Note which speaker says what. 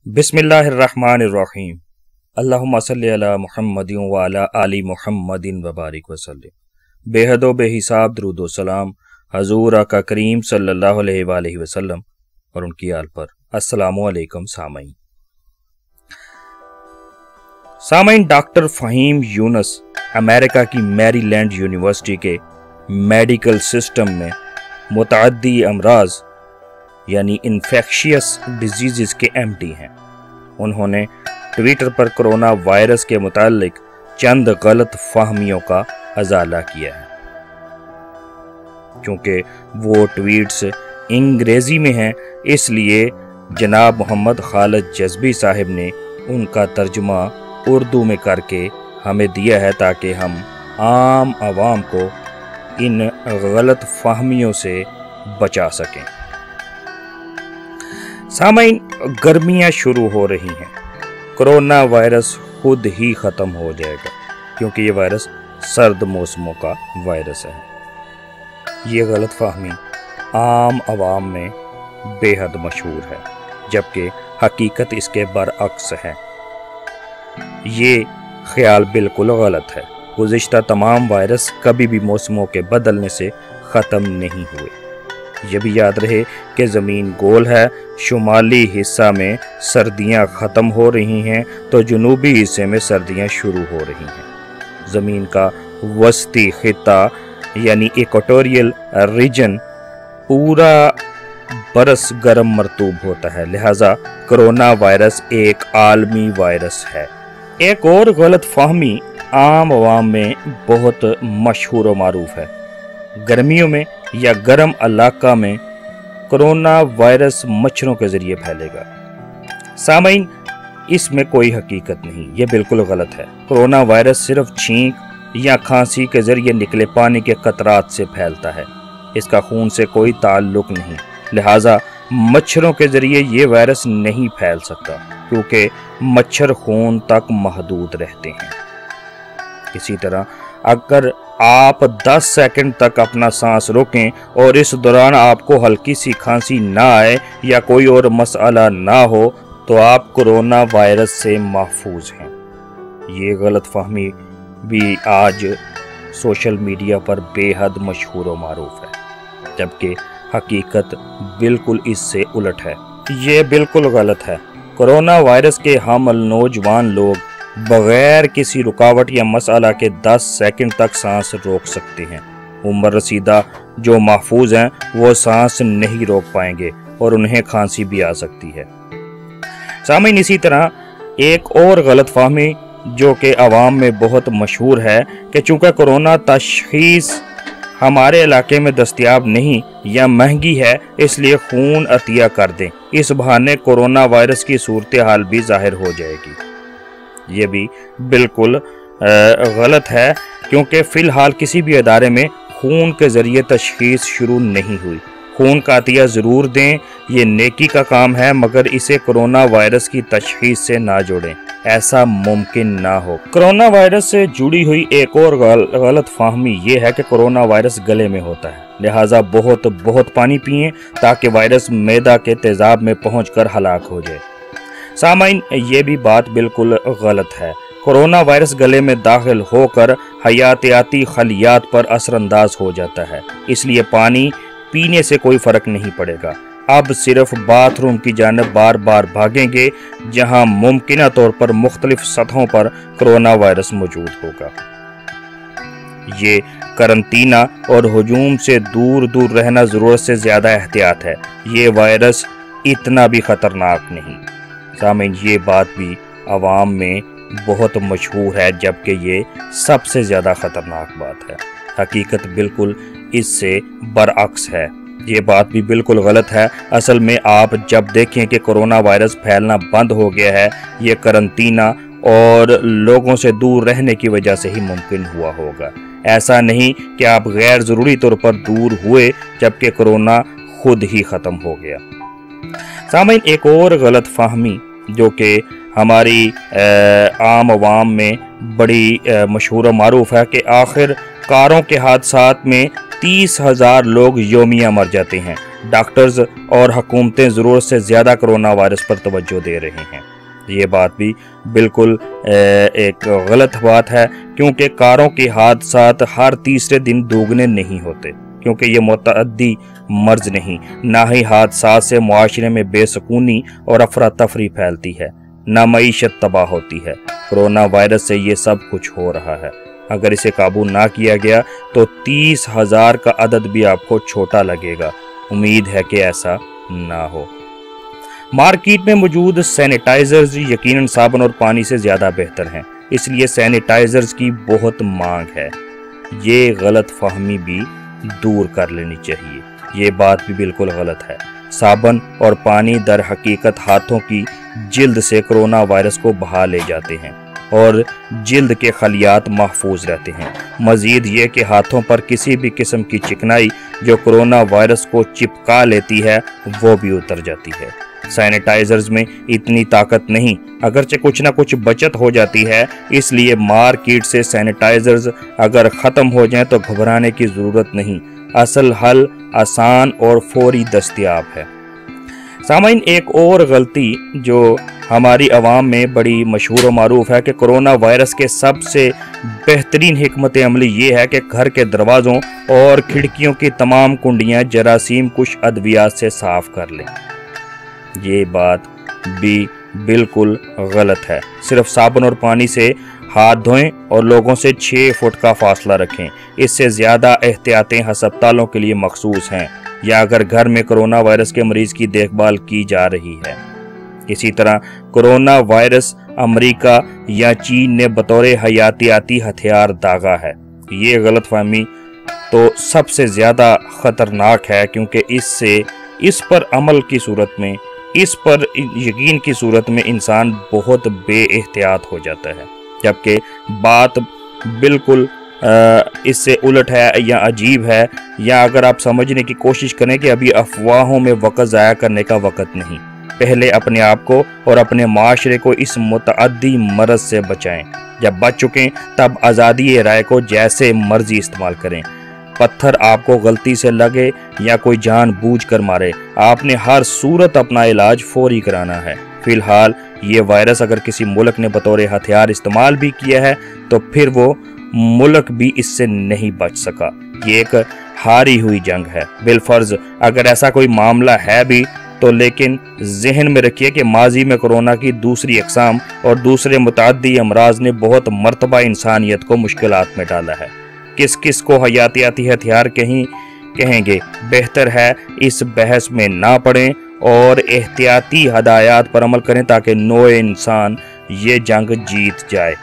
Speaker 1: बिस्मिल्लाहिर्रहमानिर्रहीम। अल्लाहुम्मा सल्ली अला मुहम्मदिन व अला आलि मुहम्मदिन व बारिक वसल्लिम। बेहदो बेहिसाब दरूद व सलाम हजूर आका करीम सल्लल्लाहु अलैहि वसल्लम और उनकी आल पर। अस्सलामु अलैकुम सामईन। डॉक्टर फ़हीम यूनुस अमेरिका की मैरीलैंड यूनिवर्सिटी के मेडिकल सिस्टम में मुतअद्दी अमराज यानी इन्फेक्शियस डिजीज़ के एमडी हैं। उन्होंने ट्विटर पर कोरोना वायरस के मुतालिक चंद गलत फहमियों का अजाला किया है। क्योंकि वो ट्वीट्स अंग्रेज़ी में हैं, इसलिए जनाब मोहम्मद खालिद जज़बी साहिब ने उनका तर्जुमा उर्दू में करके हमें दिया है ताकि हम आम आवाम को इन गलत फहमियों से बचा सकें। सामईन, गर्मियां शुरू हो रही हैं। कोरोना वायरस खुद ही ख़त्म हो जाएगा क्योंकि ये वायरस सर्द मौसमों का वायरस है। ये गलत फहमी आम आवाम में बेहद मशहूर है, जबकि हकीकत इसके बरअक्स है। ये ख्याल बिल्कुल गलत है। गुज़िश्ता तमाम वायरस कभी भी मौसमों के बदलने से ख़त्म नहीं हुए। ये भी याद रहे कि ज़मीन गोल है। शुमाली हिस्सा में सर्दियां ख़त्म हो रही हैं तो जनूबी हिस्से में सर्दियां शुरू हो रही हैं। ज़मीन का वस्ती खित्ता यानी इक्वेटोरियल रीजन पूरा बरस गर्म मरतूब होता है, लिहाजा कोरोना वायरस एक आलमी वायरस है। एक और गलत फहमी आम आवाम में बहुत मशहूर व मारूफ है। गर्मियों में या गर्म इलाका में कोरोना वायरस मच्छरों के ज़रिए फैलेगा। सामईन, इसमें कोई हकीकत नहीं, ये बिल्कुल गलत है। कोरोना वायरस सिर्फ छींक या खांसी के ज़रिए निकले पानी के कतरात से फैलता है। इसका खून से कोई ताल्लुक नहीं, लिहाजा मच्छरों के ज़रिए ये वायरस नहीं फैल सकता क्योंकि मच्छर खून तक महदूद रहते हैं। इसी तरह अगर आप 10 सेकंड तक अपना सांस रोकें और इस दौरान आपको हल्की सी खांसी ना आए या कोई और मसला ना हो तो आप कोरोना वायरस से महफूज हैं। ये गलत फहमी भी आज सोशल मीडिया पर बेहद मशहूर व मारूफ है, जबकि हकीकत बिल्कुल इससे उलट है। ये बिल्कुल गलत है। कोरोना वायरस के हामिल नौजवान लोग बगैर किसी रुकावट या मसला के 10 सेकंड तक सांस रोक सकते हैं। उम्र रसीदा जो महफूज हैं वो सांस नहीं रोक पाएंगे और उन्हें खांसी भी आ सकती है। सामईन, इसी तरह एक और गलत फहमी जो कि आवाम में बहुत मशहूर है कि चूँकि कोरोना तशख़ीस हमारे इलाके में दस्तयाब नहीं या महंगी है, इसलिए खून अतिया कर दें। इस बहाने कोरोना वायरस की सूरत हाल भी ज़ाहिर हो जाएगी। ये भी बिल्कुल गलत है क्योंकि फ़िलहाल किसी भी इदारे में खून के ज़रिए तशख़ीस शुरू नहीं हुई। खून का अतिया ज़रूर दें, ये नेकी का काम है, मगर इसे कोरोना वायरस की तशख़ीस से ना जोड़ें, ऐसा मुमकिन ना हो। कोरोना वायरस से जुड़ी हुई एक और गलत फहमी ये है कि कोरोना वायरस गले में होता है, लिहाजा बहुत पानी पिएं ताकि वायरस मैदा के तेज़ाब में पहुँचकर हलाक हो जाए। सामईन, ये भी बात बिल्कुल गलत है। कोरोना वायरस गले में दाखिल होकर हयातियाती खलियात पर असरअंदाज हो जाता है, इसलिए पानी पीने से कोई फ़र्क नहीं पड़ेगा। अब सिर्फ बाथरूम की जानिब बार बार भागेंगे जहां मुमकिन तौर पर मुख्तलिफ सतहों पर कोरोना वायरस मौजूद होगा। ये करंतना और हुजूम से दूर रहना ज़रूरत से ज़्यादा एहतियात है। ये वायरस इतना भी ख़तरनाक नहीं। सामईन, ये बात भी आवाम में बहुत मशहूर है, जबकि ये सबसे ज़्यादा ख़तरनाक बात है। हकीकत बिल्कुल इससे बरअक्स है। ये बात भी बिल्कुल गलत है। असल में आप जब देखें कि कोरोना वायरस फैलना बंद हो गया है, ये करंतना और लोगों से दूर रहने की वजह से ही मुमकिन हुआ होगा। ऐसा नहीं कि आप गैर ज़रूरी तौर पर दूर हुए जबकि कोरोना खुद ही ख़त्म हो गया। सामईन, एक और गलत फहमी जो कि हमारी आम आवाम में बड़ी मशहूर व मारूफ है कि आखिर कारों के हादसात में 30,000 लोग योमिया मर जाते हैं, डॉक्टर्स और हुकूमतें ज़रूरत से ज़्यादा कोरोना वायरस पर तवज्जो दे रही हैं। ये बात भी बिल्कुल एक गलत बात है, क्योंकि कारों के हादसात हर तीसरे दिन दोगुने नहीं होते, क्योंकि ये मुतअद्दी मर्ज नहीं, ना ही हादसात से मुआशरे में बेसकूनी और अफरा तफरी फैलती है, ना मईशत तबाह होती है। कोरोना वायरस से ये सब कुछ हो रहा है। अगर इसे काबू ना किया गया तो 30,000 का अदद भी आपको छोटा लगेगा। उम्मीद है कि ऐसा ना हो। मार्केट में मौजूद सैनिटाइजर्स यकीनन साबुन और पानी से ज़्यादा बेहतर हैं, इसलिए सैनिटाइजर्स की बहुत मांग है। ये गलत फहमी भी दूर कर लेनी चाहिए। ये बात भी बिल्कुल गलत है। साबुन और पानी दर हकीकत हाथों की जिल्द से कोरोना वायरस को बहा ले जाते हैं और जिल्द के खलियात महफूज रहते हैं। मज़ीद ये कि हाथों पर किसी भी किस्म की चिकनाई जो कोरोना वायरस को चिपका लेती है वो भी उतर जाती है। सैनिटाइजर्स में इतनी ताकत नहीं, अगरचे कुछ ना कुछ बचत हो जाती है, इसलिए मार्केट से सैनिटाइजर्स अगर ख़त्म हो जाएं तो घबराने की ज़रूरत नहीं। असल हल आसान और फौरी दस्तयाब है। सामाइन, एक और गलती जो हमारी आवाम में बड़ी मशहूर और मारूफ है कि कोरोना वायरस के सबसे बेहतरीन हिकमत अमली ये है कि घर के दरवाज़ों और खिड़कियों की तमाम कुंडियाँ जरासीम कुश अद्वियात से साफ़ कर लें। ये बात भी बिल्कुल गलत है। सिर्फ साबुन और पानी से हाथ धोएं और लोगों से 6 फुट का फासला रखें। इससे ज़्यादा एहतियातें हस्पतालों के लिए मखसूस हैं या अगर घर में कोरोना वायरस के मरीज़ की देखभाल की जा रही है। इसी तरह कोरोना वायरस अमेरिका या चीन ने बतौर हयातियाती हथियार दागा है। ये गलतफहमी तो सबसे ज़्यादा ख़तरनाक है, क्योंकि इस पर अमल की सूरत में, इस पर यकीन की सूरत में इंसान बहुत बेएहतियात हो जाता है, जबकि बात बिल्कुल इससे उलट है या अजीब है। या अगर आप समझने की कोशिश करें कि अभी अफवाहों में वक्त ज़ाया करने का वक्त नहीं, पहले अपने आप को और अपने माशरे को इस मुतअद्दी मर्ज से बचाएं। जब बच चुकें तब आज़ादी राय को जैसे मर्जी इस्तेमाल करें। पत्थर आपको गलती से लगे या कोई जानबूझ कर मारे, आपने हर सूरत अपना इलाज फौरी कराना है। फिलहाल ये वायरस अगर किसी मुल्क ने बतौर हथियार इस्तेमाल भी किया है तो फिर वो मुल्क भी इससे नहीं बच सका। ये एक हारी हुई जंग है। बिलफर्ज अगर ऐसा कोई मामला है भी तो लेकिन जहन में रखिए कि माजी में कोरोना की दूसरी अक़साम और दूसरे मुतअद्दी अमराज ने बहुत मरतबा इंसानियत को मुश्किलात में डाला है। किस किस को हयातियाती हथियार कहेंगे, बेहतर है इस बहस में ना पड़ें और एहतियाती हदायत पर अमल करें ताकि नौ इंसान ये जंग जीत जाए।